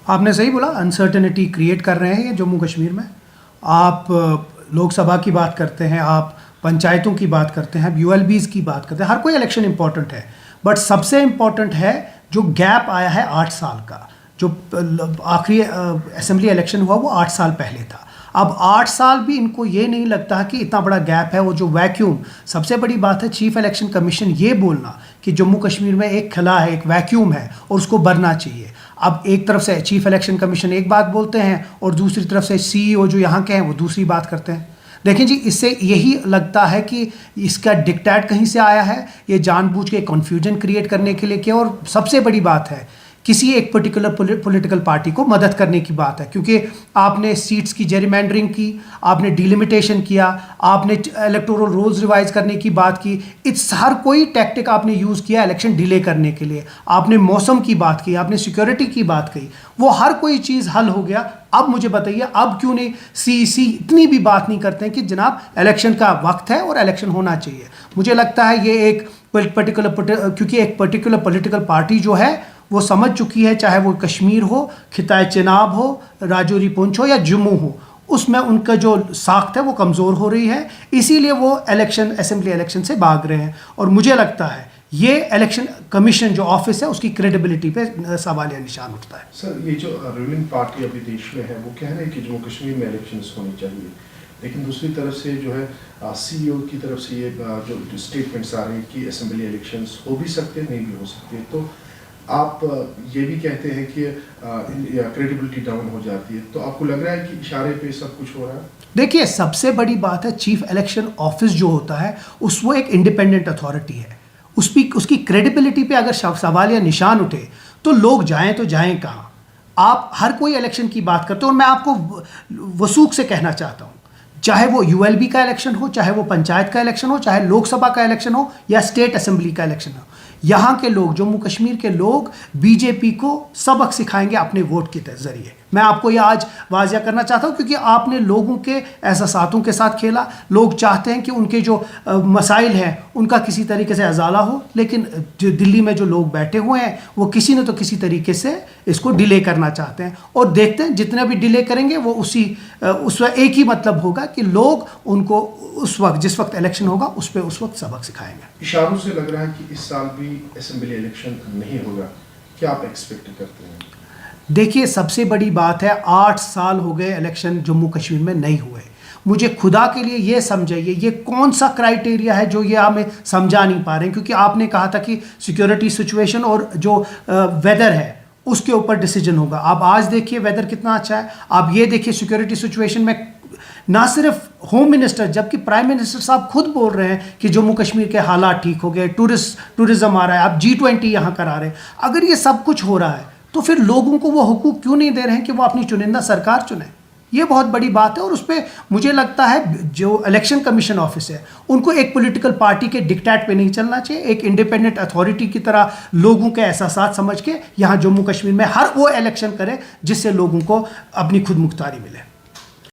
आपने सही बोला, अनसर्टेनिटी क्रिएट कर रहे हैं ये जम्मू कश्मीर में। आप लोकसभा की बात करते हैं, आप पंचायतों की बात करते हैं, यूएलबीज़ की बात करते हैं, हर कोई इलेक्शन इंपॉर्टेंट है, बट सबसे इम्पॉर्टेंट है जो गैप आया है 8 साल का। जो आखिरी असेंबली इलेक्शन हुआ वो 8 साल पहले था। अब 8 साल भी इनको ये नहीं लगता कि इतना बड़ा गैप है। वो जो वैक्यूम, सबसे बड़ी बात है चीफ इलेक्शन कमीशन ये बोलना कि जम्मू कश्मीर में एक खला है, एक वैक्यूम है और उसको भरना चाहिए। अब एक तरफ से चीफ इलेक्शन कमीशन एक बात बोलते हैं और दूसरी तरफ से सीईओ जो यहाँ के हैं वो दूसरी बात करते हैं। देखें जी, इससे यही लगता है कि इसका डिक्टेट कहीं से आया है, ये जानबूझ के कन्फ्यूजन क्रिएट करने के लिए किया। और सबसे बड़ी बात है किसी एक पर्टिकुलर पॉलिटिकल पार्टी को मदद करने की बात है, क्योंकि आपने सीट्स की जेरिमेंडरिंग की, आपने डिलिमिटेशन किया, आपने इलेक्टोरल रोल्स रिवाइज करने की बात की। इस हर कोई टैक्टिक आपने यूज़ किया इलेक्शन डिले करने के लिए। आपने मौसम की बात की, आपने सिक्योरिटी की बात कही, वो हर कोई चीज़ हल हो गया। अब मुझे बताइए, अब क्यों नहीं सीईसी इतनी भी बात नहीं करते हैं कि जनाब इलेक्शन का वक्त है और इलेक्शन होना चाहिए। मुझे लगता है ये एक क्योंकि एक पर्टिकुलर पॉलिटिकल पार्टी जो है वो समझ चुकी है, चाहे वो कश्मीर हो, खिताए चिनाब हो, राजौरी पुंछ हो या जम्मू हो, उसमें उनका जो साख्त है वो कमज़ोर हो रही है। इसीलिए वो असेंबली इलेक्शन से भाग रहे हैं। और मुझे लगता है ये इलेक्शन कमीशन जो ऑफिस है उसकी क्रेडिबिलिटी पे सवालिया निशान उठता है। सर, ये जो रूलिंग पार्टी अभी देश में है वो कह रहे हैं कि जम्मू कश्मीर में इलेक्शंस होनी चाहिए, लेकिन दूसरी तरफ से जो है सीईओ की तरफ से ये जो स्टेटमेंट्स आ रही हैं कि असेंबली इलेक्शंस हो भी सकते हैं, नहीं भी हो सकते। तो आप ये भी कहते हैं कि क्रेडिबिलिटी डाउन हो जाती है, तो आपको लग रहा है कि इशारे पे सब कुछ हो रहा है? देखिए, सबसे बड़ी बात है चीफ इलेक्शन ऑफिस जो होता है वो एक इंडिपेंडेंट अथॉरिटी है। उसकी क्रेडिबिलिटी पे अगर सवाल या निशान उठे तो लोग जाएं तो जाएं कहाँ। आप हर कोई इलेक्शन की बात करते हो, और मैं आपको वसूख से कहना चाहता हूँ, चाहे वो यूएलबी का इलेक्शन हो, चाहे वो पंचायत का इलेक्शन हो, चाहे लोकसभा का इलेक्शन हो या स्टेट असेंबली का इलेक्शन हो, यहाँ के लोग, जम्मू कश्मीर के लोग बीजेपी को सबक सिखाएंगे अपने वोट के जरिए। मैं आपको ये आज वाजिया करना चाहता हूँ, क्योंकि आपने लोगों के एहसासातों के साथ खेला। लोग चाहते हैं कि उनके जो मसाइल हैं उनका किसी तरीके से अजाला हो, लेकिन जो दिल्ली में जो लोग बैठे हुए हैं वो किसी न तो किसी तरीके से इसको डिले करना चाहते हैं। और देखते हैं जितना भी डिले करेंगे वो उसका एक ही मतलब होगा कि लोग उनको उस वक्त, जिस वक्त इलेक्शन होगा उस वक्त सबक सिखाएंगे। इशारों से लग रहा है कि इस साल भी असेंबली इलेक्शन नहीं होगा, क्या आप एक्सपेक्ट करते हैं? देखिए, सबसे बड़ी बात है 8 साल हो गए इलेक्शन जम्मू कश्मीर में नहीं हुए। मुझे खुदा के लिए ये समझाइए, ये कौन सा क्राइटेरिया है जो ये हमें समझा नहीं पा रहे हैं। क्योंकि आपने कहा था कि सिक्योरिटी सिचुएशन और जो वेदर है उसके ऊपर डिसीजन होगा। आप आज देखिए वेदर कितना अच्छा है, आप ये देखिए सिक्योरिटी सिचुएशन में ना सिर्फ होम मिनिस्टर जबकि प्राइम मिनिस्टर साहब खुद बोल रहे हैं कि जम्मू कश्मीर के हालात ठीक हो गए, टूरिज्म आ रहा है, आप G20 यहाँ करा रहे हैं। अगर ये सब कुछ हो रहा है तो फिर लोगों को वो हुकूक क्यों नहीं दे रहे हैं कि वो अपनी चुनिंदा सरकार चुने? ये बहुत बड़ी बात है। और उस पर मुझे लगता है जो इलेक्शन कमीशन ऑफिस है उनको एक पॉलिटिकल पार्टी के डिक्टेट पे नहीं चलना चाहिए। एक इंडिपेंडेंट अथॉरिटी की तरह लोगों के एहसासात समझ के यहाँ जम्मू कश्मीर में हर वो इलेक्शन करे जिससे लोगों को अपनी खुद मुख्तारी मिले।